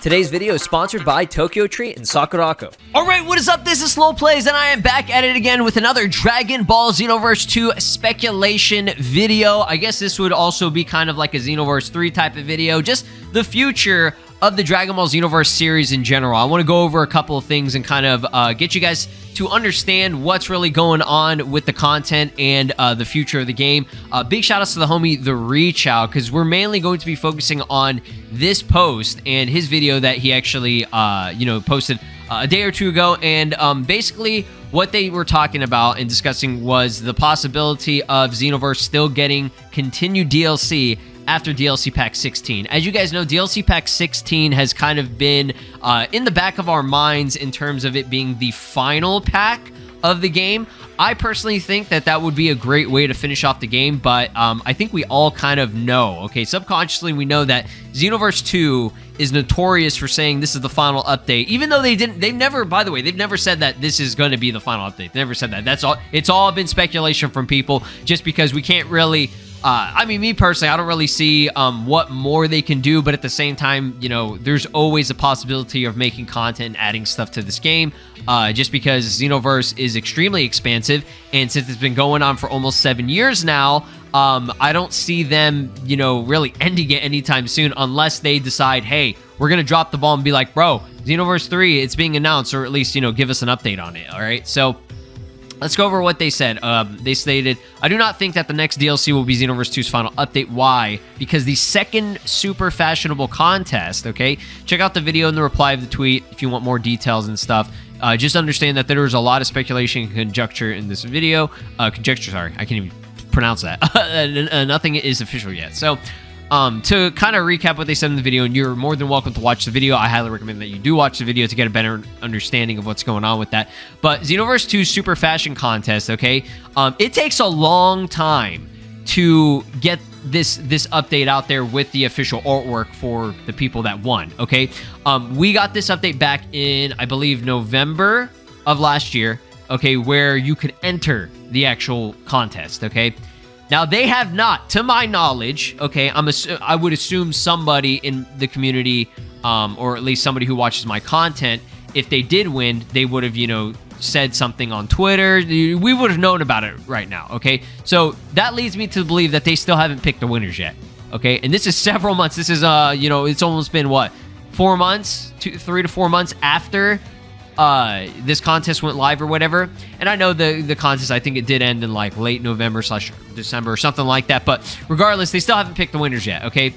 Today's video is sponsored by Tokyo Treat and Sakurako. Alright, what is up? This is SLOplays, and I am back at it again with another Dragon Ball Xenoverse 2 speculation video. I guess this would also be kind of like a Xenoverse 3 type of video, just the future of the Dragon Ball Xenoverse series in general. I want to go over a couple of things and kind of get you guys to understand what's really going on with the content and the future of the game. Big shout outs to the homie The Reach Out, because we're mainly going to be focusing on this post and his video that he actually posted a day or two ago. And basically what they were talking about and discussing was the possibility of Xenoverse still getting continued DLC after DLC Pack 16. As you guys know, DLC Pack 16 has kind of been in the back of our minds in terms of it being the final pack of the game. I personally think that that would be a great way to finish off the game, but I think we all kind of know, okay, subconsciously we know that Xenoverse 2 is notorious for saying this is the final update, even though they've never said that this is going to be the final update. They never said that. It's all been speculation from people, just because we can't really I mean, me personally, I don't really see what more they can do, but at the same time, you know, there's always a possibility of making content and adding stuff to this game, just because Xenoverse is extremely expansive, and since it's been going on for almost 7 years now, I don't see them, you know, really ending it anytime soon, unless they decide, hey, we're going to drop the ball and be like, bro, Xenoverse 3, it's being announced, or at least, you know, give us an update on it, all right? So let's go over what they said. They stated, I do not think that the next DLC will be Xenoverse 2's final update. Why? Because the second super fashionable contest, okay? Check out the video in the reply of the tweet if you want more details and stuff. Just understand that there was a lot of speculation and conjecture in this video. Conjecture, sorry. I can't even pronounce that. Nothing is official yet. So, to kind of recap what they said in the video, and you're more than welcome to watch the video. I highly recommend that you do watch the video to get a better understanding of what's going on with that. But Xenoverse 2 Super Fashion Contest, okay? It takes a long time to get this update out there with the official artwork for the people that won, okay? We got this update back in, I believe, November of last year, okay, where you could enter the actual contest, okay? Now, they have not, to my knowledge, okay, I would assume somebody in the community, or at least somebody who watches my content, if they did win, they would have, you know, said something on Twitter. We would have known about it right now, okay? So that leads me to believe that they still haven't picked the winners yet, okay? And this is several months. This is, you know, it's almost been, what, 4 months? 3 to 4 months after this contest went live or whatever. And I know the contest, I think it did end in like late November/December or something like that, but regardless, they still haven't picked the winners yet, okay?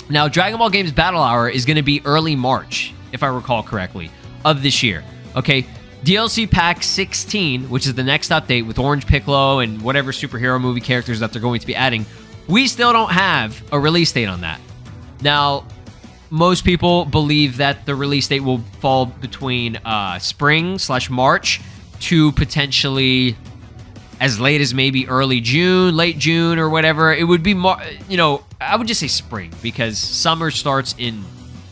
Now, Dragon Ball Games Battle Hour is going to be early March, if I recall correctly, of this year, okay? DLC Pack 16, which is the next update with Orange Piccolo and whatever superhero movie characters that they're going to be adding, we still don't have a release date on that. Now, most people believe that the release date will fall between spring/March to potentially as late as maybe early June, late June, or whatever. It would be more, you know, I would just say spring, because summer starts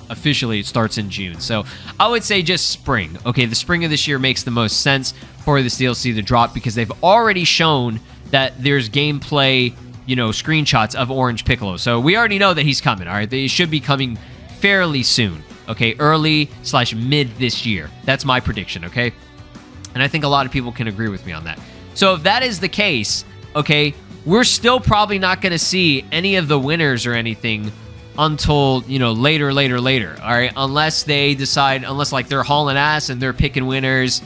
officially it starts in June. So I would say just spring. Okay, the spring of this year makes the most sense for this DLC to drop, because they've already shown that there's gameplay, you know, screenshots of Orange Piccolo. So we already know that he's coming, all right? They should be coming fairly soon, okay? Early/mid this year. That's my prediction, okay? And I think a lot of people can agree with me on that. So if that is the case, okay, we're still probably not going to see any of the winners or anything until, you know, later, all right? Unless they decide, unless like they're hauling ass and they're picking winners,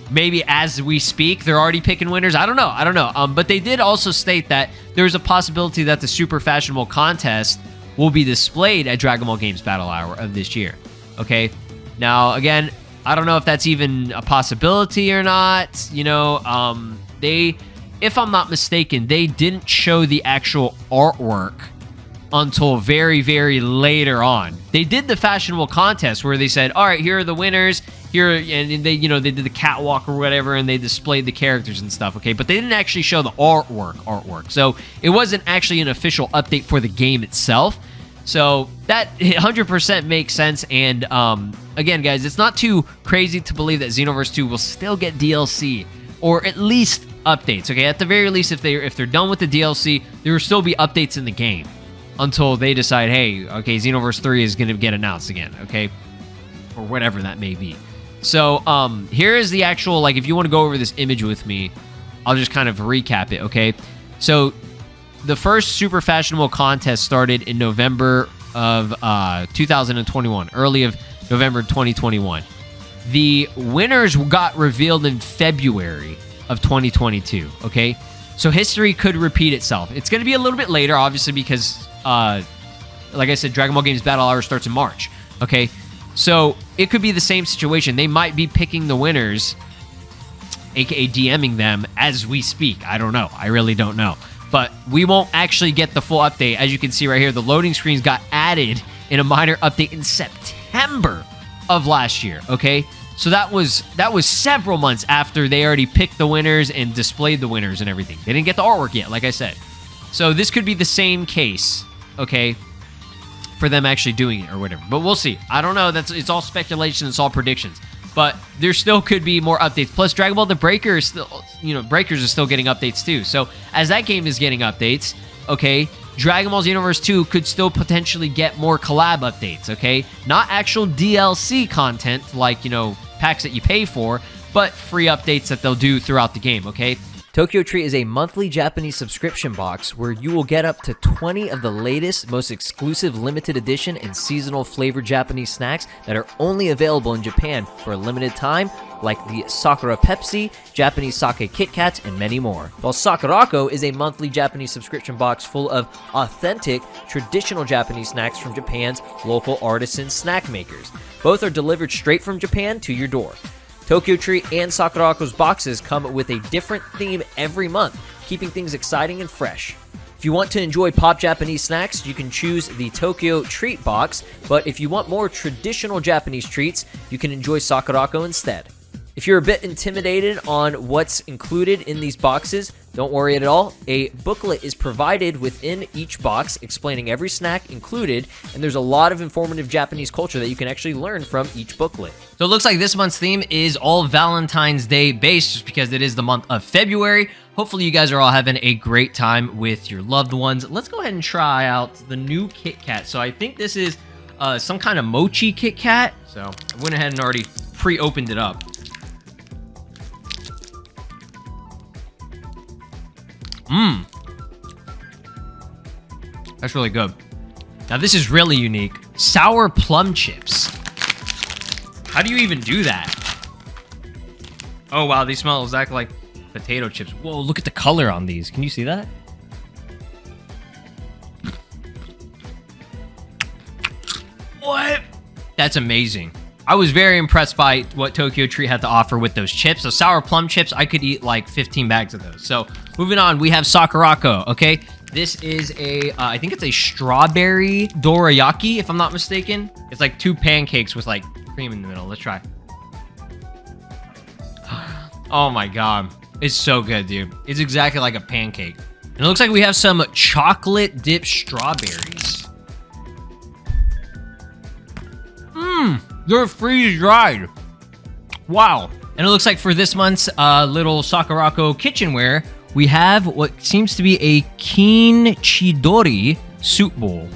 maybe as we speak, they're already picking winners. I don't know. But they did also state that there's a possibility that the Super Fashionable Contest will be displayed at Dragon Ball Games Battle Hour of this year, okay? Now, again, I don't know if that's even a possibility or not. You know, if I'm not mistaken, they didn't show the actual artwork until very, very later on. They did the fashionable contest where they said, all right, here are the winners, here, and they, you know, they did the catwalk or whatever, and they displayed the characters and stuff, okay? But they didn't actually show the artwork. So it wasn't actually an official update for the game itself. So that 100% makes sense. And again, guys, it's not too crazy to believe that Xenoverse 2 will still get DLC, or at least updates. Okay, at the very least, if they're done with the DLC, there will still be updates in the game until they decide, hey, okay, Xenoverse 3 is going to get announced again. Okay, or whatever that may be. So here is the actual, like, if you want to go over this image with me, I'll just kind of recap it. Okay, so the first Super Fashionable contest started in November of 2021, early of November 2021. The winners got revealed in February of 2022, okay? So history could repeat itself. It's going to be a little bit later, obviously, because, like I said, Dragon Ball Games Battle Hour starts in March, okay? So it could be the same situation. They might be picking the winners, aka DMing them as we speak. I don't know. I really don't know. But we won't actually get the full update. As you can see right here, the loading screens got added in a minor update in September of last year, okay? So that was several months after they already picked the winners and displayed the winners and everything. They didn't get the artwork yet, like I said. So this could be the same case, okay, for them actually doing it or whatever. But we'll see. I don't know. It's all speculation. It's all predictions. But there still could be more updates. Plus, Dragon Ball The Breaker is still, Breakers is still getting updates too. So as that game is getting updates, okay, Dragon Ball Xenoverse 2 could still potentially get more collab updates, okay? Not actual DLC content like, packs that you pay for, but free updates that they'll do throughout the game, okay? Tokyo Treat is a monthly Japanese subscription box where you will get up to 20 of the latest, most exclusive limited edition and seasonal flavored Japanese snacks that are only available in Japan for a limited time, like the Sakura Pepsi, Japanese sake Kit Kats, and many more. While Sakurako is a monthly Japanese subscription box full of authentic, traditional Japanese snacks from Japan's local artisan snack makers. Both are delivered straight from Japan to your door. Tokyo Treat and Sakurako's boxes come with a different theme every month, keeping things exciting and fresh. If you want to enjoy pop Japanese snacks, you can choose the Tokyo Treat box, but if you want more traditional Japanese treats, you can enjoy Sakurako instead. If you're a bit intimidated on what's included in these boxes, don't worry at all. A booklet is provided within each box explaining every snack included, and there's a lot of informative Japanese culture that you can actually learn from each booklet. So it looks like this month's theme is all Valentine's Day based, just because it is the month of February. Hopefully you guys are all having a great time with your loved ones. Let's go ahead and try out the new Kit Kat. So I think this is some kind of mochi Kit Kat. So I went ahead and already pre-opened it up. That's really good. Now this is really unique. Sour plum chips. How do you even do that? Oh wow, these smell exactly like potato chips. Whoa, look at the color on these. Can you see that? What? That's amazing. I was very impressed by what Tokyo Treat had to offer with those chips. So sour plum chips, I could eat like 15 bags of those. So moving on, we have Sakurako, okay? This is I think it's a strawberry dorayaki, if I'm not mistaken. It's like 2 pancakes with like cream in the middle. Let's try. Oh my God. It's so good, dude. It's exactly like a pancake. And it looks like we have some chocolate dipped strawberries. They're freeze-dried. Wow. And it looks like for this month's little Sakurako kitchenware, we have what seems to be a kinchidori soup bowl.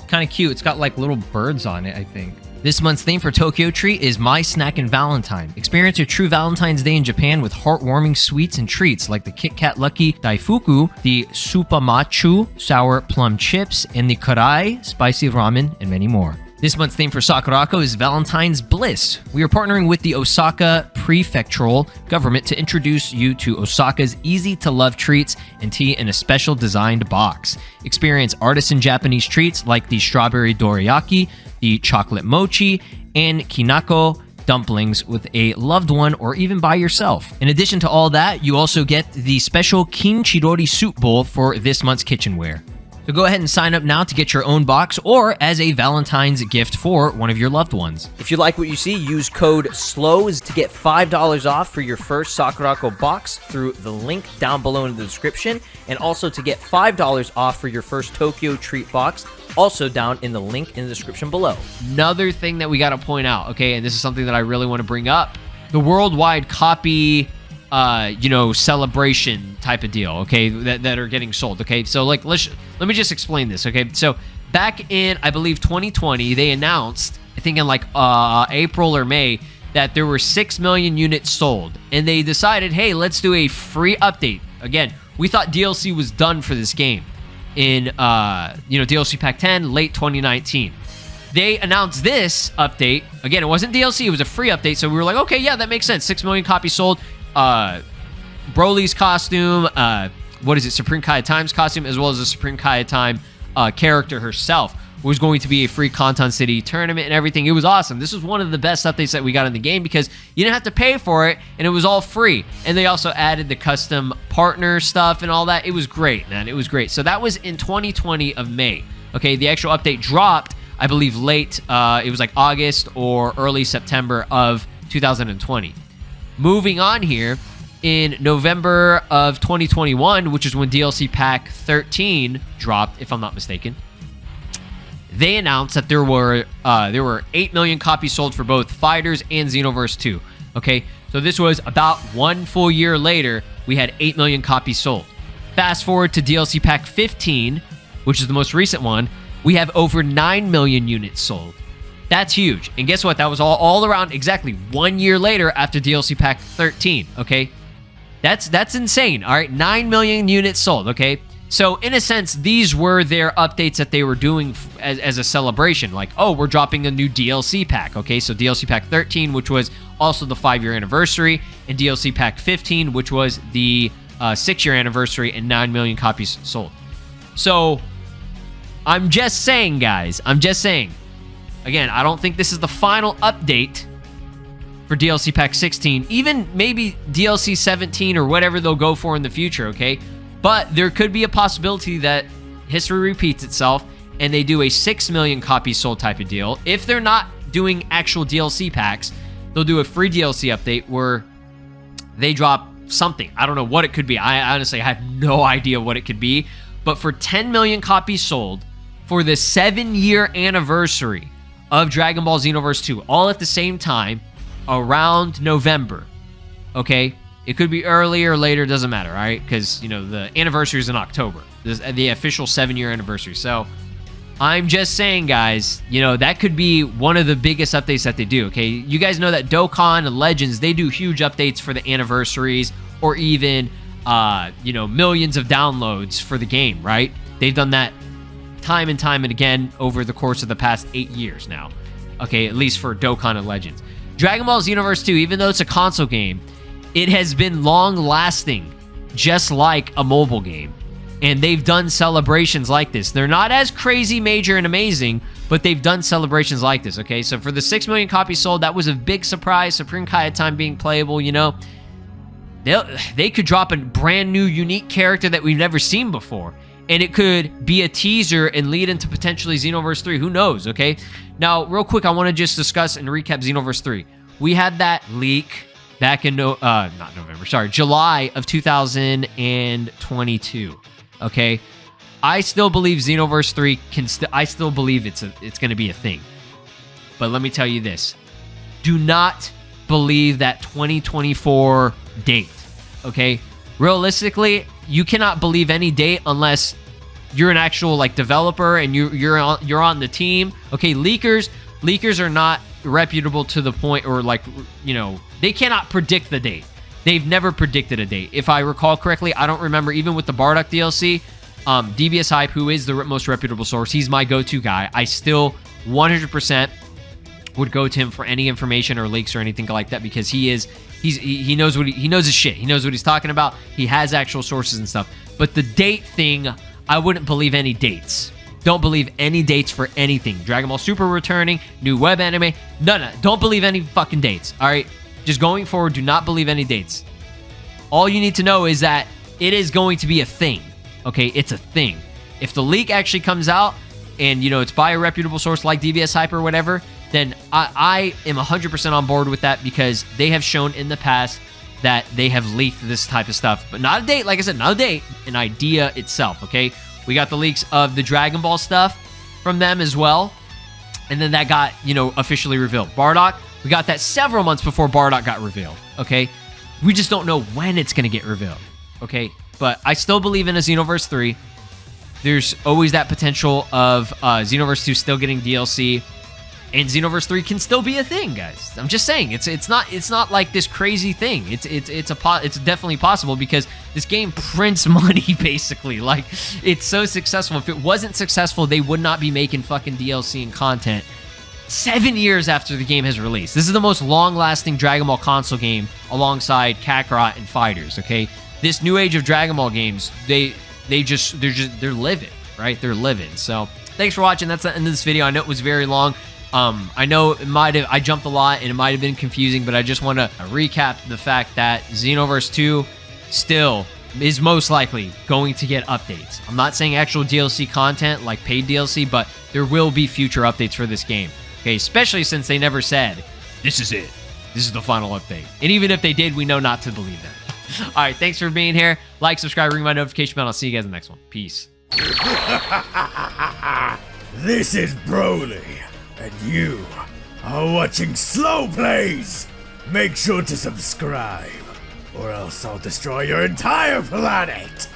Kind of cute. It's got like little birds on it, I think. This month's theme for Tokyo Treat is My Snack and Valentine. Experience a true Valentine's Day in Japan with heartwarming sweets and treats like the Kit Kat Lucky Daifuku, the Supamachu sour plum chips, and the Karai spicy ramen, and many more. This month's theme for Sakurako is Valentine's Bliss. We are partnering with the Osaka Prefectural government to introduce you to Osaka's easy-to-love treats and tea in a special designed box. Experience artisan Japanese treats like the strawberry dorayaki, the chocolate mochi, and kinako dumplings with a loved one or even by yourself. In addition to all that, you also get the special kinchidori soup bowl for this month's kitchenware. So go ahead and sign up now to get your own box or as a Valentine's gift for one of your loved ones. If you like what you see, use code SLOWS to get $5 off for your first Sakurako box through the link down below in the description, and also to get $5 off for your first Tokyo Treat box, also down in the link in the description below. Another thing that we got to point out, okay, and this is something that I really want to bring up, the worldwide copy celebration type of deal, okay, that are getting sold, okay? So, like, let me just explain this, okay? So, back in, I believe, 2020, they announced, I think in, like, April or May, that there were 6 million units sold, and they decided, hey, let's do a free update. Again, we thought DLC was done for this game in, DLC Pack 10, late 2019. They announced this update. Again, it wasn't DLC, it was a free update, so we were like, okay, yeah, that makes sense. 6 million copies sold. Broly's costume, Supreme Kai Time's costume, as well as the Supreme Kai Time character herself was going to be a free Kanton City tournament and everything. It was awesome. This was one of the best updates that we got in the game because you didn't have to pay for it, and it was all free. And they also added the custom partner stuff and all that. It was great, man. It was great. So that was in 2020 of May. Okay, the actual update dropped, I believe, late. It was like August or early September of 2020. Moving on here, in November of 2021, which is when DLC Pack 13 dropped, if I'm not mistaken, they announced that there were 8 million copies sold for both Fighters and Xenoverse 2. Okay, so this was about 1 full year later, we had 8 million copies sold. Fast forward to DLC Pack 15, which is the most recent one, we have over 9 million units sold. That's huge. And guess what? That was all around exactly 1 year later after DLC Pack 13, okay? That's insane, all right? 9 million units sold, okay? So, in a sense, these were their updates that they were doing as a celebration. Like, oh, we're dropping a new DLC pack, okay? So, DLC Pack 13, which was also the 5-year anniversary, and DLC Pack 15, which was the 6-year anniversary, and 9 million copies sold. So, I'm just saying, guys. I'm just saying. Again, I don't think this is the final update for DLC Pack 16. Even maybe DLC 17 or whatever they'll go for in the future, okay? But there could be a possibility that history repeats itself and they do a 6 million copies sold type of deal. If they're not doing actual DLC packs, they'll do a free DLC update where they drop something. I don't know what it could be. I honestly have no idea what it could be. But for 10 million copies sold for the 7-year anniversary of Dragon Ball Xenoverse 2, all at the same time, around November, okay? It could be earlier or later, doesn't matter, all right? Because, the anniversary is in October. This is the official 7-year anniversary. So, I'm just saying, guys, that could be one of the biggest updates that they do, okay? You guys know that Dokkan and Legends, they do huge updates for the anniversaries or even, millions of downloads for the game, right? They've done that time and time and again over the course of the past 8 years now, okay? At least for Dokkan and Legends. Dragon Ball Xenoverse 2, even though it's a console game, it has been long-lasting, just like a mobile game. And they've done celebrations like this. They're not as crazy, major, and amazing, but they've done celebrations like this, okay? So for the 6 million copies sold, that was a big surprise. Supreme Kai Time being playable, they could drop a brand new, unique character that we've never seen before. And it could be a teaser and lead into potentially Xenoverse 3. Who knows, okay? Now, real quick, I want to just discuss and recap Xenoverse 3. We had that leak back in July of 2022. Okay, I still believe Xenoverse 3 I still believe it's going to be a thing. But let me tell you this: do not believe that 2024 date. Okay, realistically, you cannot believe any date unless you're an actual developer and you're on the team. Okay, leakers are not reputable to the point, or they cannot predict the date. They've never predicted a date. If I recall correctly, I don't remember, even with the Bardock DLC, DBS Hype, who is the most reputable source, he's my go-to guy. I still 100% would go to him for any information or leaks or anything like that, because he knows his shit. He knows what he's talking about. He has actual sources and stuff. But the date thing, I wouldn't believe any dates. Don't believe any dates for anything. Dragon Ball Super returning, new web anime, none. Don't believe any fucking dates, all right? Just going forward, do not believe any dates. All you need to know is that it is going to be a thing, okay? It's a thing. If the leak actually comes out and, it's by a reputable source like DBS Hype or whatever, then I am 100% on board with that, because they have shown in the past that they have leaked this type of stuff. But not a date, like I said, not a date, an idea itself, okay? We got the leaks of the Dragon Ball stuff from them as well. And then that got, officially revealed. Bardock, we got that several months before Bardock got revealed, okay? We just don't know when it's going to get revealed, okay? But I still believe in a Xenoverse 3. There's always that potential of Xenoverse 2 still getting DLC, and Xenoverse 3 can still be a thing, guys. I'm just saying, it's not like this crazy thing. It's definitely possible because this game prints money basically. Like, it's so successful. If it wasn't successful, they would not be making fucking DLC and content 7 years after the game has released. This is the most long-lasting Dragon Ball console game alongside Kakarot and Fighters, okay? This new age of Dragon Ball games, they're living, right? They're living. So, thanks for watching. That's the end of this video. I know it was very long. I know I jumped a lot and it might have been confusing, but I just want to recap the fact that Xenoverse 2 still is most likely going to get updates. I'm not saying actual DLC content like paid DLC, but there will be future updates for this game. Okay, especially since they never said, this is it. This is the final update. And even if they did, we know not to believe them. All right, thanks for being here. Like, subscribe, ring my notification bell. I'll see you guys in the next one. Peace. This is Broly, and you are watching SLOplays. Make sure to subscribe, or else I'll destroy your entire planet.